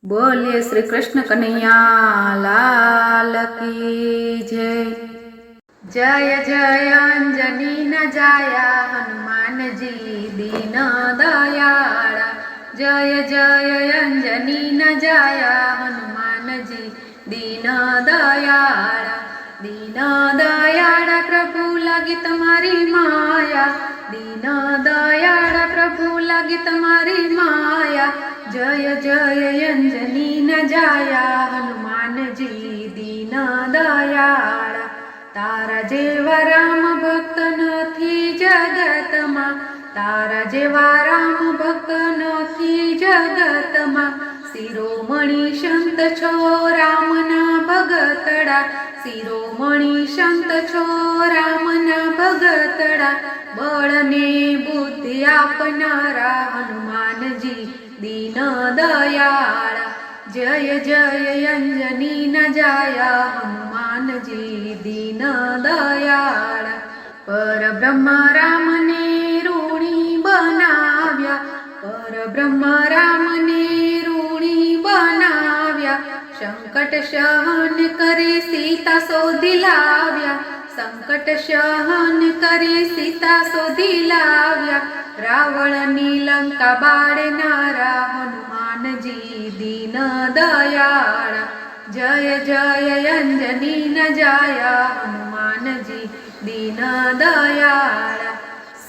बोलिए श्री कृष्ण कन्हैया लाल की जय। जय जय अंजनी न जाया हनुमान जी दीन दयाड़ा। जय जय अंजनी न जाया हनुमान जी दीन दयाड़ा। दीन दयाड़ा प्रभु लगी तुम्हारी माया। दीन दयाड़ा प्रभु लगी तुम्हारी माया। जय जय अंजनी न जाया हनुमान जी दीन दयाड़ा। तारा जेवा राम भक्त नथी जगत में। तारा जेवा राम भक्त नथी जगत में। शिरोमणि संत छो रामना भगतड़ा। शिरोमणि संत छो रामना भगतड़ा। बळ ने बुद्धि आपनारा हनुमान जी दीन दयाड़ा। जय जय अंजनी न जाया हनुमान जी दीन दयाड़ा। पर ब्रह्म राम ने ऋणी बनाव्या। पर ब्रह्म राम ने ऋणी बनाव्या। संकट सहन करी सीता शोधी लाव्या। संकट सहन करी सीता शोधी लाव्या। रावणनी लंका बाळनारा हनुमान जी दीन दयाड़ा। जय जय अंजनी न जाया हनुमान जी दीन दयाड़ा।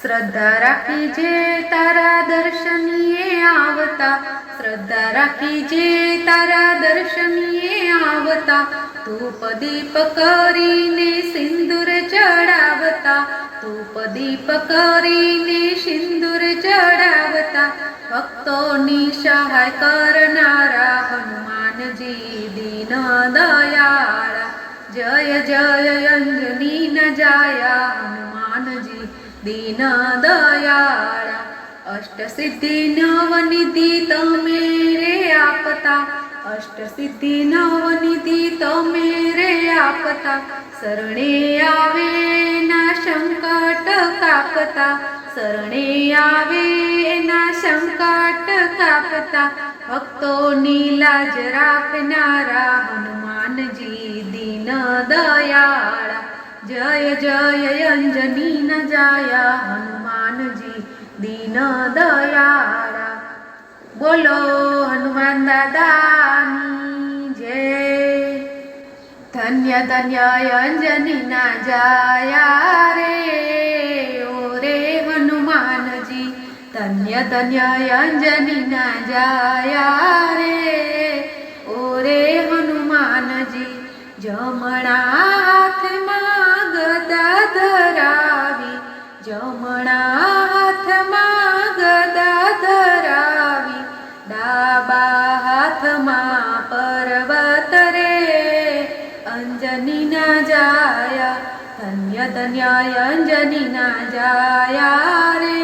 श्रद्धा राखी जे तारा दर्शनीये आवता। श्रद्धा राखी जे तारा दर्शनीये आवता। धूप दीप करीने सिंदूर चढ़ावता। धूप दीप करीने सिंदूर चढ़ावता। भक्तोनी सहाय करनारा हनुमान जी दीन दयाड़ा। जय जय अंजनी न जाया हनुमान जी दीन दयाड़ा। अष्ट सिद्धि नवनिधि तमेरे आपता। अष्ट सिद्धि नवनिधि तमेरे आपता। शरणे आवे ना संकट कापता। शरणे आवे ना संकट कापता। भक्तोनी लाज राखनारा हनुमान जी दीन दयाड़ा। जय जय अंजनी न जाया हनुमान जी दीन दयाड़ा। बोलो हनुमान दादानी जय। धन्य धन्य अंजनी न जाया रे ओ रे हनुमान जी। धन्य धन्य अंजनी न जाया रे ओ रे हनुमान जी। जमणा हाथ में गदा धरावी। जमणा हाथ में गदा धरावी। डाबा हाथ में पर्वत रे अंजनी न जाया। धन्य धन्य अंजनी न जाया रे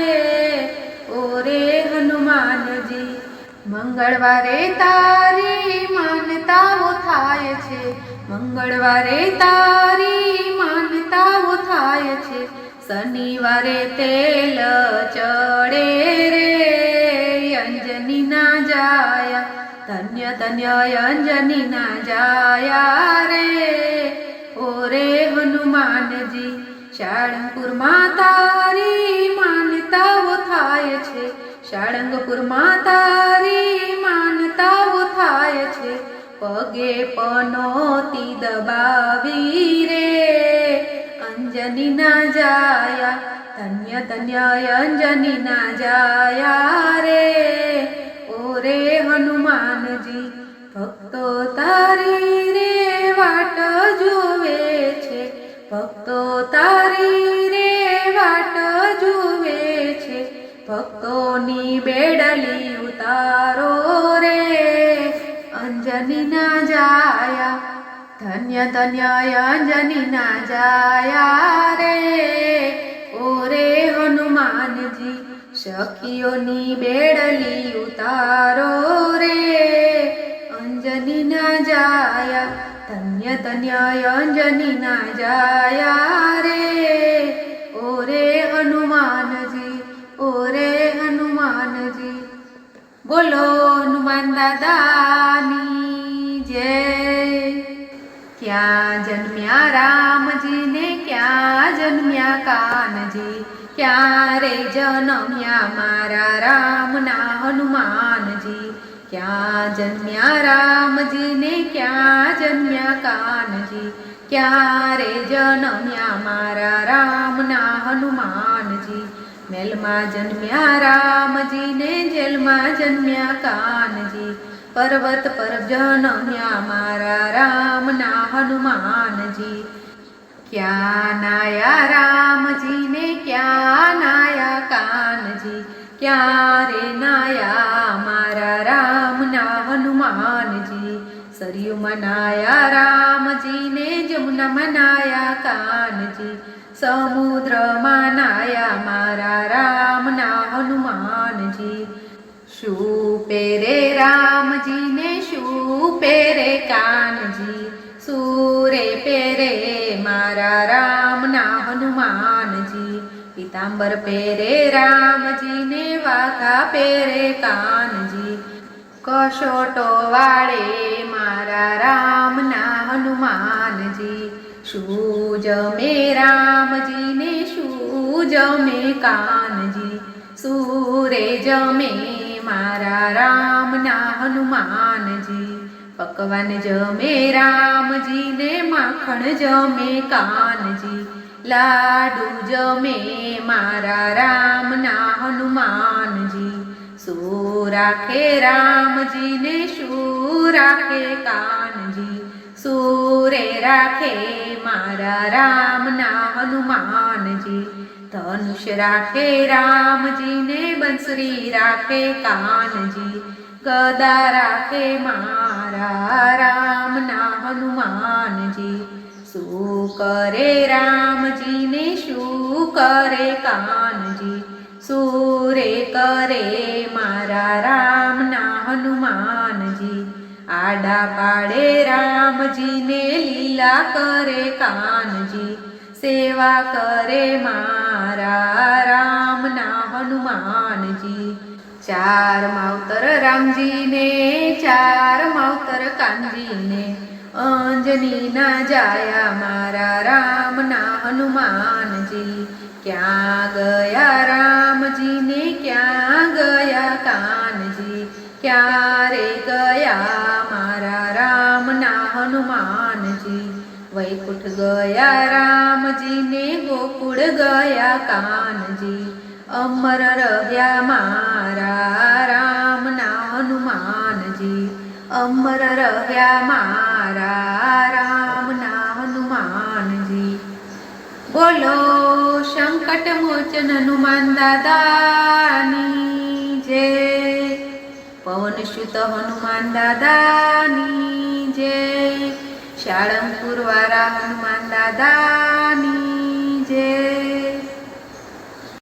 ओ रे हनुमान जी। मंगळवारे तारी मानताओ थाय छे। मंगळवारे तारी मानताओ थाय छे। शनिवारे तेल चढ़े रे अंजनी न जाया। धन्य धन्य अंजनी न जाया रे ओ रे हनुमान जी। साळंगपुर तारी मानताओ थाय छे। साळंगपुर तारी मानताओ थाय छे। पगे पनोती दबावी रे अंजनी न जाया। धन्य धन्य अंजनी न जाया रे ओ रे हनुमान जी। भक्तो तारी रे वाट जुवे छे। भक्तो तारी रे वाट जुवे छे। भक्तोनी बेडली उतारो रे अंजनी न जाया। धन्य धन्य अंजनी न जाया रे ओ रे हनुमान जी। सखियोनी बेडली उतारो रे अंजनी न जाया। धन्य धन्य अंजनी न जाया रे ओ रे हनुमान जी ओ रे हनुमान जी। बोलो हनुमान। હનુમાન દાદાની જય. ક્યાં જન્મ્યા રામજીને ક્યાં જન્મ્યા કાનજી, ક્યાં રે જન્મ્યા મારા રામના હનુમાનજી. ક્યાં જન્મ્યા રામજીને ક્યાં જન્મ્યા કાનજી, ક્યાં રે જન્મ્યા મારા રામના હનુમાનજી. મેલમાં જન્મ્યા રામજીને જેલમાં જન્મ્યા કાનજી, પર્વત પર જન્મ્યા મારા રામના હનુમાનજી. ક્યાં નાયા રામજીને ક્યાં નાયા કાનજી, ક્યાં રે નાયા મારા રામના હનુમાનજી. સરયુમાં નાયા રામજીને જમુનામાં નાયા કાનજી, સમુદ્રમાં નાયા મારા રામના હનુમાનજી. શું પહેરે રામજીને શું પહેરે કાનજી, સૂરે પહેરે મારા રામના હનુમાનજી. પીતાંબર પહેરે રામજીને વાઘા પહેરે કાનજી, કશોટો વાળે મારા રામના હનુમાનજી. શું જમે રામજીને શું જમે કાનજી, સૂરે જમે મારા રામના હનુમાનજી. પકવાન જમે રામજીને માખણ જમે કાનજી, લાડુ જમે મારા રામના હનુમાનજી. શું રાખે રામજીને શું રાખે કાનજી, સૂરે રાખે મારા રામના હનુમાનજી. ધનુષ રાખે રામજીને બંસરી રાખે કાનજી, ગદા રાખે મારા રામના હનુમાનજી. શું કરે રામજીને શું કરે કાનજી, સૂરે કરે મારા રામના હનુમાનજી. આડા પાડે રામજીને લીલા કરે કાનજી, સેવા કરે મારા રામના હનુમાનજી. ચાર માવતર રામજીને ચાર માવતર કાનજીને, અંજની ના જાયા મારા રામના હનુમાનજી. ક્યાં ગયા રામજીને ક્યાં ગયા કાનજી, ક્યાં રે ગયા મારા રામના હનુમાનજી. વૈકુંઠ ગયા રામજીને ગોકુળ ગયા કાનજી, અમર રહ્યા મારા રામના હનુમાનજી. અમર રહ્યા મારા રામના હનુમાનજી. બોલો સંકટ મોચન હનુમાન દાદાની જય. પવન સુત હનુમાન દાદાની જય. સાળંગપુર વાળા હનુમાન દાદા